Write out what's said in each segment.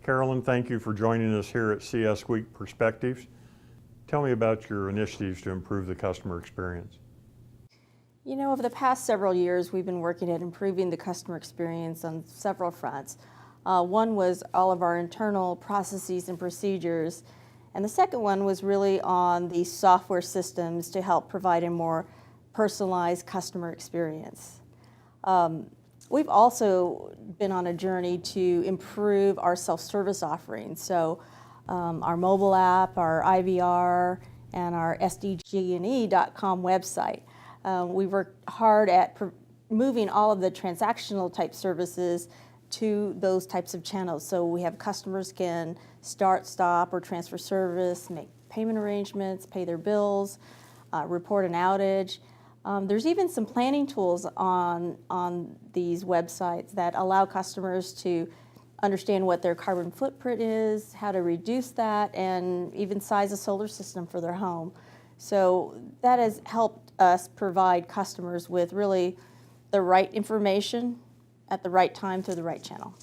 Carolyn, thank you for joining us here at CS Week Perspectives. Tell me about your initiatives to improve the customer experience. You know, over the past several years, we've been working at improving the customer experience on several fronts. One was all of our internal processes and procedures, and the second one was really on the software systems to help provide a more personalized customer experience. We've also been on a journey to improve our self-service offerings. So our mobile app, our IVR, and our SDG&E.com website. We worked hard at moving all of the transactional type services to those types of channels. So we have customers can start, stop, or transfer service, make payment arrangements, pay their bills, report an outage. There's even some planning tools on these websites that allow customers to understand what their carbon footprint is, how to reduce that, and even size a solar system for their home. So that has helped us provide customers with really the right information at the right time through the right channel.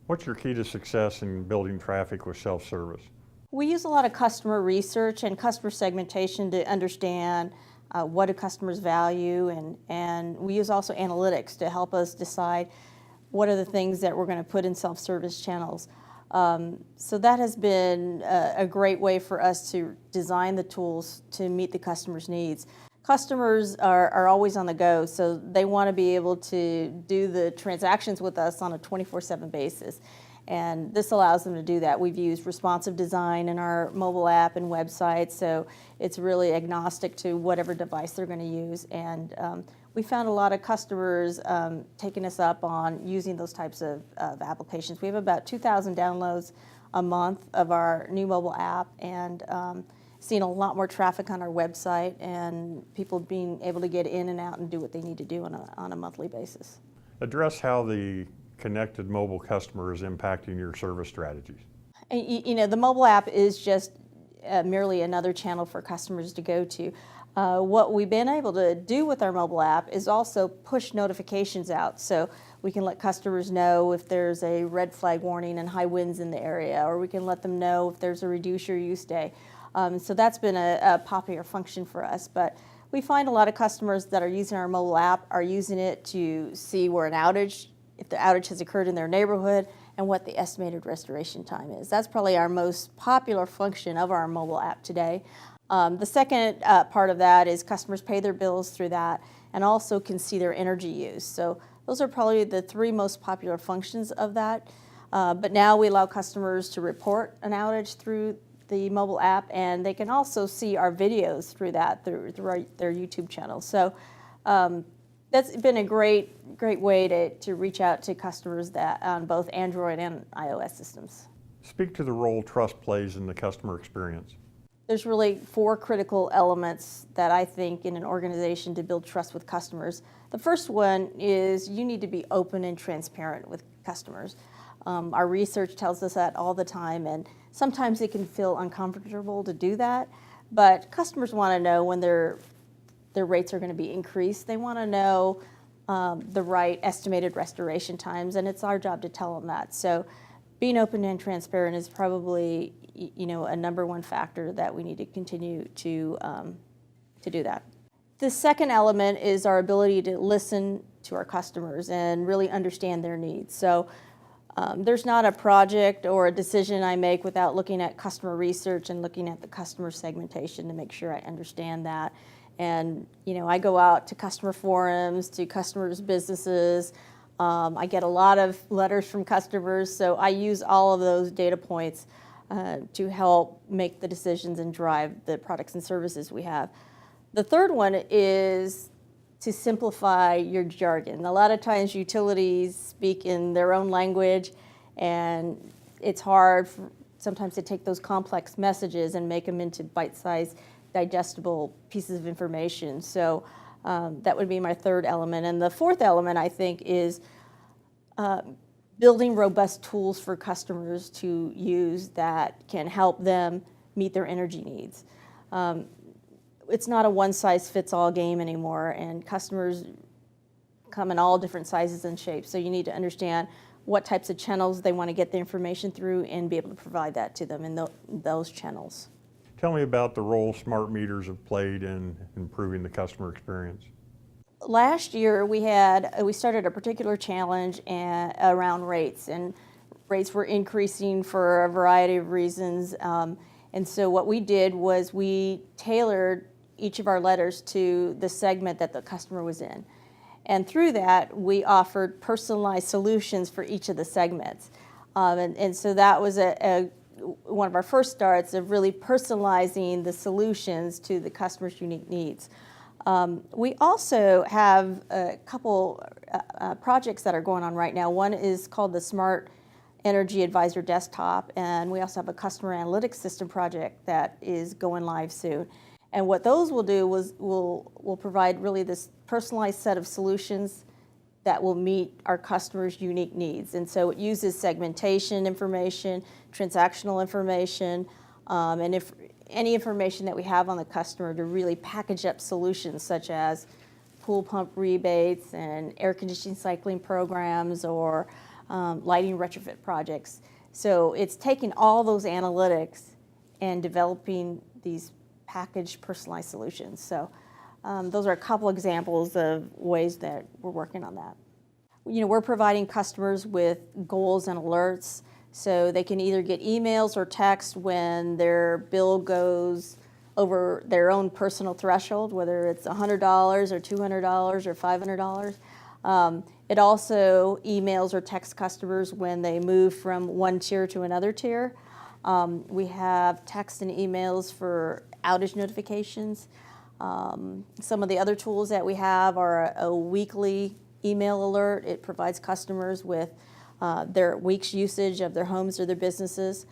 What's your key to success in building traffic with self-service? We use a lot of customer research and customer segmentation to understand what do customers value, and we use also analytics to help us decide what are the things that we're going to put in self-service channels. So that has been a great way for us to design the tools to meet the customer's needs. Customers are always on the go, so they want to be able to do the transactions with us on a 24/7 basis. And this allows them to do that. We've used responsive design in our mobile app and website, so it's really agnostic to whatever device they're going to use. And we found a lot of customers taking us up on using those types of applications. We have about 2,000 downloads a month of our new mobile app, and seeing a lot more traffic on our website and people being able to get in and out and do what they need to do on a monthly basis. Address how the connected mobile customer is impacting your service strategies. You know, the mobile app is just merely another channel for customers to go to. What we've been able to do with our mobile app is also push notifications out, so we can let customers know if there's a red flag warning and high winds in the area, or we can let them know if there's a reduce your use day. So that's been a popular function for us, but we find a lot of customers that are using our mobile app are using it to see where an outage, if the outage has occurred in their neighborhood, and what the estimated restoration time is. That's probably our most popular function of our mobile app today. The second part of that is customers pay their bills through that and also can see their energy use. So those are probably the three most popular functions of that. But now we allow customers to report an outage through the mobile app, and they can also see our videos through that, through their YouTube channel. So that's been a great way to reach out to customers that on both Android and iOS systems. Speak to the role trust plays in the customer experience. There's really 4 critical elements that I think in an organization to build trust with customers. The first one is you need to be open and transparent with customers. Our research tells us that all the time, and sometimes it can feel uncomfortable to do that, but customers want to know when their rates are going to be increased. They want to know the right estimated restoration times, and it's our job to tell them that. So being open and transparent is probably, you know, a number one factor that we need to continue to do that. The second element is our ability to listen to our customers and really understand their needs. So there's not a project or a decision I make without looking at customer research and looking at the customer segmentation to make sure I understand that. And, you know, I go out to customer forums, to customers' businesses. I get a lot of letters from customers, so I use all of those data points to help make the decisions and drive the products and services we have. The third one is to simplify your jargon. A lot of times utilities speak in their own language, and it's hard sometimes to take those complex messages and make them into bite-sized, digestible pieces of information. So that would be my third element. And the fourth element, I think, is building robust tools for customers to use that can help them meet their energy needs. It's not a one-size-fits-all game anymore, and customers come in all different sizes and shapes, so you need to understand what types of channels they want to get the information through and be able to provide that to them in those channels. Tell me about the role smart meters have played in improving the customer experience. Last year we started a particular challenge around rates, and rates were increasing for a variety of reasons. And so what we did was we tailored each of our letters to the segment that the customer was in. And through that, we offered personalized solutions for each of the segments. And so that was one of our first starts of really personalizing the solutions to the customer's unique needs. We also have a couple projects that are going on right now. One is called the Smart Energy Advisor Desktop, and we also have a customer analytics system project that is going live soon. And what those will do is will provide really this personalized set of solutions that will meet our customers' unique needs. And so it uses segmentation information, transactional information, and if any information that we have on the customer to really package up solutions such as pool pump rebates and air conditioning cycling programs or lighting retrofit projects. So it's taking all those analytics and developing these packaged personalized solutions. So those are a couple examples of ways that we're working on that. We're providing customers with goals and alerts so they can either get emails or text when their bill goes over their own personal threshold, whether it's $100 or $200 or $500. It also emails or texts customers when they move from one tier to another tier. We have text and emails for outage notifications. Some of the other tools that we have are a weekly email alert. It provides customers with their week's usage of their homes or their businesses.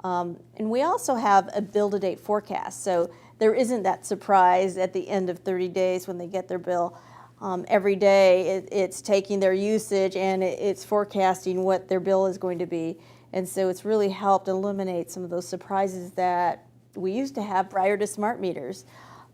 And we also have a bill-to-date forecast. So there isn't that surprise at the end of 30 days when they get their bill. Every day it's taking their usage and it's forecasting what their bill is going to be. And so it's really helped eliminate some of those surprises that we used to have prior to smart meters.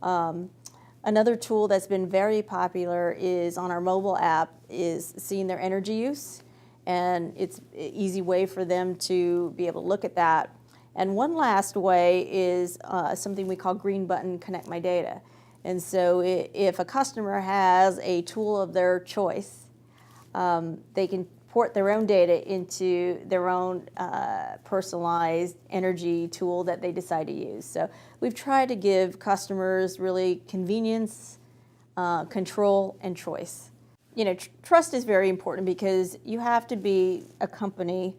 Another tool that's been very popular is on our mobile app is seeing their energy use. And it's an easy way for them to be able to look at that. And one last way is something we call Green Button Connect My Data. And so if a customer has a tool of their choice, they can port their own data into their own personalized energy tool that they decide to use. So we've tried to give customers really convenience, control, and choice. Trust is very important because you have to be a company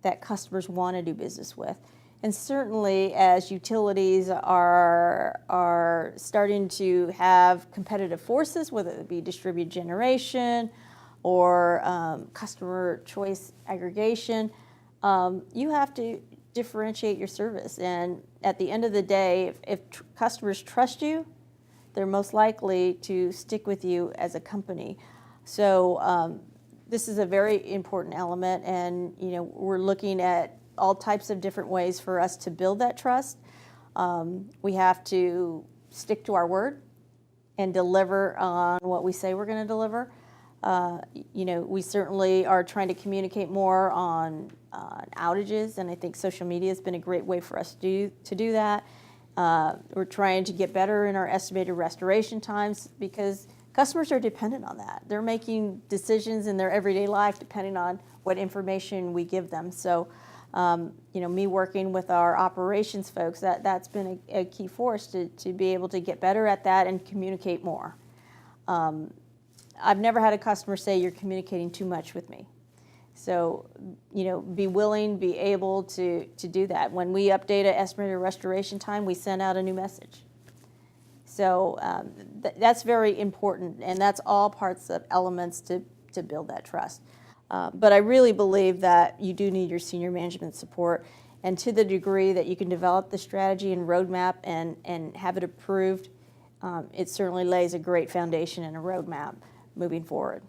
that customers want to do business with. And certainly as utilities are starting to have competitive forces, whether it be distributed generation or customer choice aggregation, you have to differentiate your service. And at the end of the day, if customers trust you, they're most likely to stick with you as a company. So this is a very important element, and we're looking at all types of different ways for us to build that trust. We have to stick to our word and deliver on what we say we're going to deliver. We certainly are trying to communicate more on outages, and I think social media has been a great way for us to do that. We're trying to get better in our estimated restoration times because customers are dependent on that. They're making decisions in their everyday life depending on what information we give them. So, me working with our operations folks, that's been a key force to be able to get better at that and communicate more. I've never had a customer say you're communicating too much with me. So, be willing, be able to do that. When we update an estimated restoration time, we send out a new message. So that's very important, and that's all parts of elements to build that trust. But I really believe that you do need your senior management support, and to the degree that you can develop the strategy and roadmap and have it approved, it certainly lays a great foundation and a roadmap moving forward.